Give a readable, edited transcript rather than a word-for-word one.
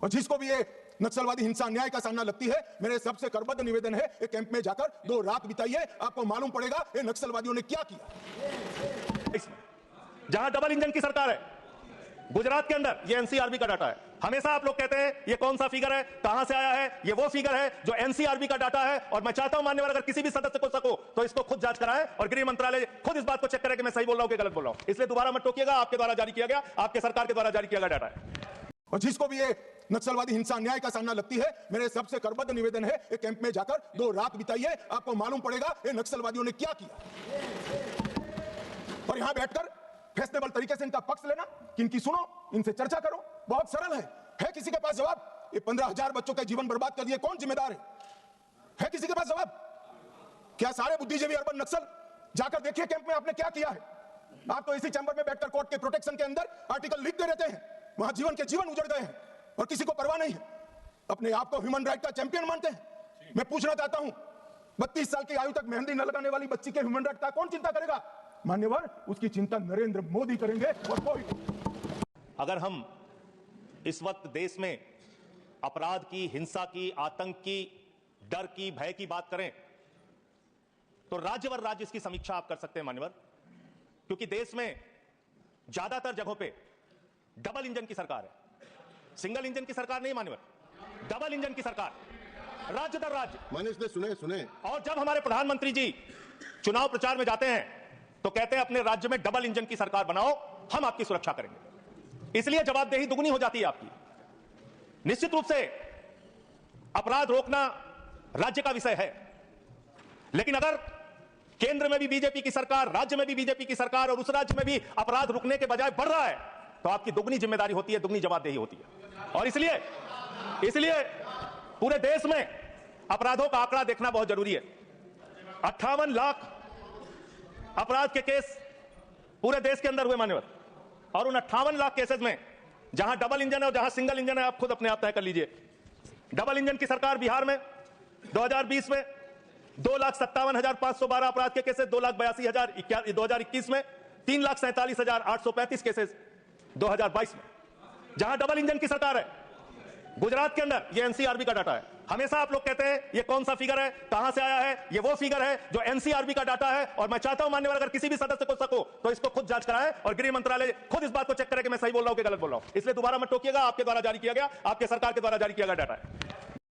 और जिसको भी ये नक्सलवादी हिंसा अन्याय का सामना लगती है, मेरे सबसे करबद्ध निवेदन है, एक कैंप में जाकर 2 रात बिताइए, आपको मालूम पड़ेगा ये नक्सलवादियों ने क्या किया। जहां डबल इंजन की सरकार है गुजरात के अंदर, ये एनसीआरबी का डाटा है। हमेशा आप लोग कहते हैं ये कौन सा फिगर है, कहां से आया है, ये वो फिगर है जो एनसीआरबी का डाटा है। और मैं चाहता हूं मान्यवर अगर किसी भी सदस्य को सको तो इसको खुद जांच कराएं और गृह मंत्रालय खुद इस बात को चेक करे कि मैं सही बोल रहा हूं कि गलत बोल रहा हूं। इसलिए दोबारा मत टोकिएगा, आपके द्वारा जारी किया गया, आपके सरकार के द्वारा जारी किया गया डाटा है। और जिसको भी ये नक्सलवादी हिंसा अन्याय का सामना लगती है, मेरे सबसे करबद्ध निवेदन है, एक कैंप में जाकर 2 रात बिताइए, आपको मालूम पड़ेगा ये नक्सलवादियों ने क्या किया। और यहां बैठकर फैशनेबल तरीके से इनका पक्ष लेना, कि इनकी सुनो, इनसे चर्चा करो, बहुत सरल है किसी के पास जवाब? ये 15,000 बच्चों का जीवन बर्बाद कर दिए, कौन जिम्मेदार है किसी के पास जवाब? क्या सारे बुद्धिजीवी अर्बन नक्सल जाकर देखिए कैंप में आपने क्या किया है। आप तो इसी चैंबर में बैठकर कोर्ट के प्रोटेक्शन के अंदर आर्टिकल लिखते रहते हैं, वहां जीवन के जीवन उजड़ गए हैं और किसी को परवाह नहीं है। अपने आप को ह्यूमन राइट का चैंपियन मानते हैं। मैं पूछना चाहता हूं, 32 साल की आयु तक मेहंदी न लगाने वाली बच्ची के ह्यूमन राइट का कौन चिंता करेगा? मान्यवर, उसकी चिंता नरेंद्र मोदी करेंगे और कोई। अगर हम इस वक्त देश में अपराध की, हिंसा की, आतंक की, डर की, भय की बात करें तो राज्यवर राज्य इसकी समीक्षा आप कर सकते हैं मान्यवर, क्योंकि देश में ज्यादातर जगहों पे डबल इंजन की सरकार है, सिंगल इंजन की सरकार नहीं मान्यवर, डबल इंजन की सरकार, राज्य दर राज्य। मान्य सुने। और जब हमारे प्रधानमंत्री जी चुनाव प्रचार में जाते हैं तो कहते हैं अपने राज्य में डबल इंजन की सरकार बनाओ, हम आपकी सुरक्षा करेंगे। इसलिए जवाबदेही दुगनी हो जाती है आपकी। निश्चित रूप से अपराध रोकना राज्य का विषय है, लेकिन अगर केंद्र में भी बीजेपी की सरकार, राज्य में भी बीजेपी की सरकार और उस राज्य में भी अपराध रुकने के बजाय बढ़ रहा है तो आपकी दुगनी जिम्मेदारी होती है, दुगनी जवाबदेही होती है। और इसलिए पूरे देश में अपराधों का आंकड़ा देखना बहुत जरूरी है। 58 लाख अपराध के केस पूरे देश के अंदर हुए मान्यवर, और उन 58 लाख केसेस में जहां डबल इंजन है और जहां सिंगल इंजन है, आप खुद अपने आप तय कर लीजिए। डबल इंजन की सरकार बिहार में 2020 में 2,57,512 अपराध के केसेस, 2,82,000 2021 में, 3,47,835 केसेस 2022 में। जहां डबल इंजन की सरकार है गुजरात के अंदर, ये एनसीआरबी का डाटा है। हमेशा आप लोग कहते हैं ये कौन सा फिगर है, कहां से आया है, ये वो फिगर है जो एनसीआरबी का डाटा है। और मैं चाहता हूं मान्यवर अगर किसी भी सदस्य को सको तो इसको खुद जांच कराएं और गृह मंत्रालय खुद इस बात को चेक करे कि मैं सही बोल रहा हूं कि गलत बोल रहा हूं। इसलिए दोबारा मत टोकिएगा, आपके द्वारा जारी किया गया, आपके सरकार के द्वारा जारी किया गया डाटा है।